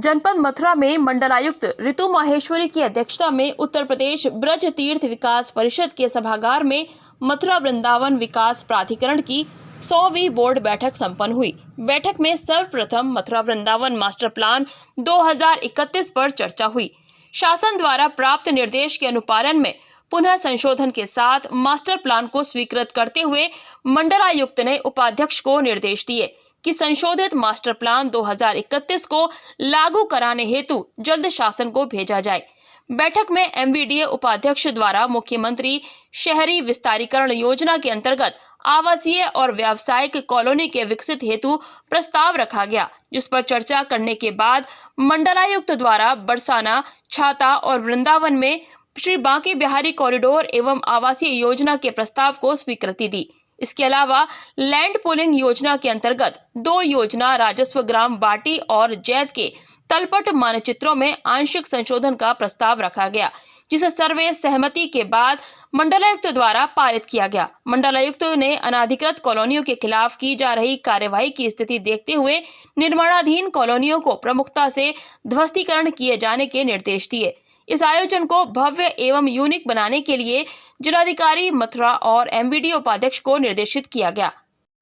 जनपद मथुरा में मंडलायुक्त ऋतु माहेश्वरी की अध्यक्षता में उत्तर प्रदेश ब्रज तीर्थ विकास परिषद के सभागार में मथुरा वृंदावन विकास प्राधिकरण की 100वीं बोर्ड बैठक संपन्न हुई। बैठक में सर्वप्रथम मथुरा वृंदावन मास्टर प्लान 2031 पर चर्चा हुई। शासन द्वारा प्राप्त निर्देश के अनुपालन में पुनः संशोधन के साथ मास्टर प्लान को स्वीकृत करते हुए मंडलायुक्त ने उपाध्यक्ष को निर्देश दिए कि संशोधित मास्टर प्लान 2031 को लागू कराने हेतु जल्द शासन को भेजा जाए। बैठक में एमवीडीए उपाध्यक्ष द्वारा मुख्यमंत्री शहरी विस्तारीकरण योजना के अंतर्गत आवासीय और व्यावसायिक कॉलोनी के विकसित हेतु प्रस्ताव रखा गया, जिस पर चर्चा करने के बाद मंडलायुक्त द्वारा बरसाना, छाता और वृंदावन में श्री बांके बिहारी कॉरिडोर एवं आवासीय योजना के प्रस्ताव को स्वीकृति दी। इसके अलावा लैंड पूलिंग योजना के अंतर्गत 2 योजना राजस्व ग्राम बाटी और जैत के तलपट मानचित्रों में आंशिक संशोधन का प्रस्ताव रखा गया, जिसे सर्वे सहमति के बाद मंडलायुक्त द्वारा पारित किया गया। मंडलायुक्त ने अनाधिकृत कॉलोनियों के खिलाफ की जा रही कार्यवाही की स्थिति देखते हुए निर्माणाधीन कॉलोनियों को प्रमुखता से ध्वस्तीकरण किए जाने के निर्देश दिए। इस आयोजन को भव्य एवं यूनिक बनाने के लिए जिलाधिकारी मथुरा और एमवीडीए उपाध्यक्ष को निर्देशित किया गया।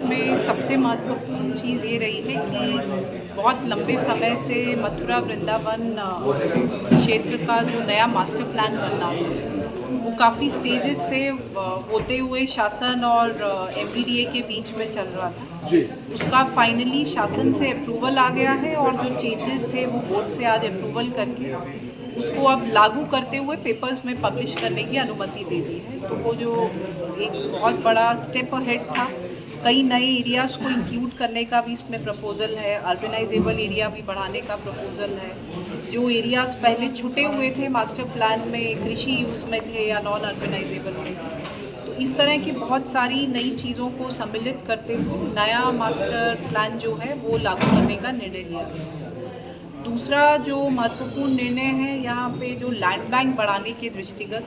में सबसे महत्वपूर्ण चीज़ ये रही है कि बहुत लंबे समय से मथुरा वृंदावन क्षेत्र का जो नया मास्टर प्लान बनना है वो काफ़ी स्टेजेस से होते हुए शासन और एमवीडीए के बीच में चल रहा था जी। उसका फाइनली शासन से अप्रूवल आ गया है और जो चेंजेस थे वो बोर्ड से आज अप्रूवल करके उसको अब लागू करते हुए पेपर्स में पब्लिश करने की अनुमति दे दी है। तो वो जो एक बहुत बड़ा स्टेप अहेड था, कई नए एरियाज़ को इंक्लूड करने का भी इसमें प्रपोजल है, अर्बनाइजेबल एरिया भी बढ़ाने का प्रपोजल है। जो एरियाज़ पहले छुटे हुए थे मास्टर प्लान में, कृषि यूज़ में थे या नॉन अर्बनाइजेबल में थे, तो इस तरह की बहुत सारी नई चीज़ों को सम्मिलित करते हुए नया मास्टर प्लान जो है वो लागू करने का निर्णय लिया गया। दूसरा जो महत्वपूर्ण निर्णय है, यहाँ पे जो लैंड बैंक बढ़ाने के दृष्टिगत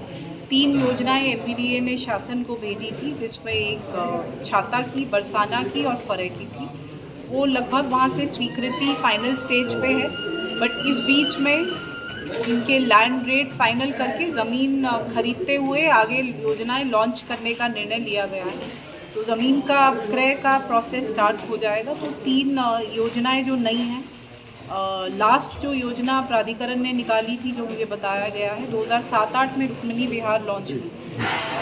3 योजनाएं एमवीडीए ने शासन को भेजी थी, जिसमें एक छाता की, बरसाना की और फरे की थी। वो लगभग वहाँ से स्वीकृति फाइनल स्टेज पे है, बट इस बीच में इनके लैंड रेट फाइनल करके ज़मीन खरीदते हुए आगे योजनाएं लॉन्च करने का निर्णय लिया गया है। तो ज़मीन का क्रय का प्रोसेस स्टार्ट हो जाएगा। तो 3 योजनाएँ जो नई हैं, लास्ट जो योजना प्राधिकरण ने निकाली थी, जो मुझे बताया गया है 2007-8 में रुक्मिणी विहार लॉन्च हुई,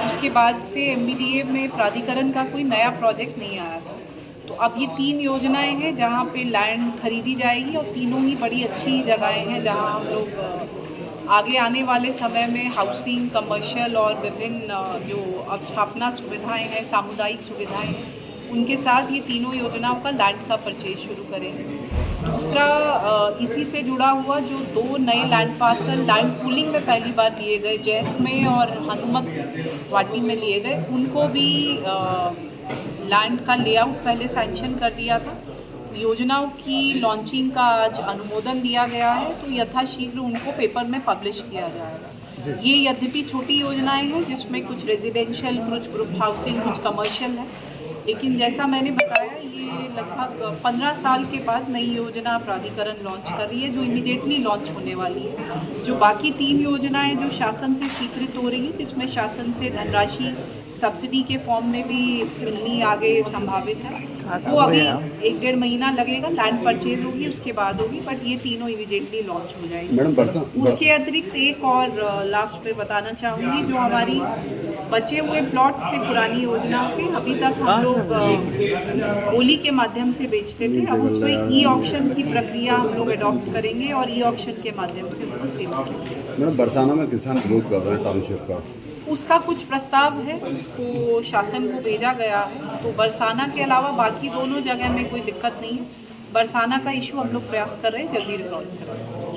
उसके बाद से एमवीडीए में प्राधिकरण का कोई नया प्रोजेक्ट नहीं आया था। तो अब ये 3 योजनाएं हैं जहां पे लैंड खरीदी जाएगी और तीनों ही बड़ी अच्छी जगहें हैं जहां हम लोग आगे आने वाले समय में हाउसिंग, कमर्शियल और विभिन्न जो अब स्थापना सुविधाएँ हैं, सामुदायिक सुविधाएँ हैं, उनके साथ ये तीनों योजनाओं का लैंड का परचेज शुरू करेंगे। दूसरा इसी से जुड़ा हुआ जो 2 नए लैंड पार्सल लैंड पूलिंग में पहली बार लिए गए, जैत में और हनुमत वाटी में लिए गए, उनको भी लैंड का लेआउट पहले सैंक्शन कर दिया था। योजनाओं की लॉन्चिंग का आज अनुमोदन दिया गया है, तो यथाशीघ्र उनको पेपर में पब्लिश किया जाएगा। ये यद्यपि छोटी योजनाएं हैं जिसमें कुछ रेजिडेंशियल, कुछ ग्रुप हाउसिंग, कुछ कमर्शियल है, लेकिन जैसा मैंने बताया ये लगभग 15 साल के बाद नई योजना प्राधिकरण लॉन्च कर रही है, जो इमीडिएटली लॉन्च होने वाली है। जो बाकी 3 योजनाएं जो शासन से स्वीकृत हो रही है, जिसमें शासन से धनराशि सब्सिडी के फॉर्म में भी मिलनी आगे संभावित है, वो अभी 1-1.5 महीना लगेगा, लैंड परचेज होगी उसके बाद होगी, बट ये तीनों इमीडिएटली लॉन्च हो जाएगी। उसके अतिरिक्त एक और लास्ट पे बताना चाहूँगी, जो हमारी बचे हुए प्लॉट्स थे पुरानी योजनाओं के, अभी तक हम लोग ओली के माध्यम से बेचते थे, अब उसमें ई ऑक्शन की प्रक्रिया हम लोग अडॉप्ट करेंगे और ई ऑक्शन के माध्यम से उनको सेल करेंगे। मैडम, बरसाना में किसान विरोध कर रहे हैं टाउनशिप का, उसका कुछ प्रस्ताव है, उसको शासन को भेजा गया है। तो बरसाना के अलावा बाकी दोनों जगह में कोई दिक्कत नहीं है। बरसाना का इशू हम लोग प्रयास कर रहे हैं जल्दी रिजॉल्व करें।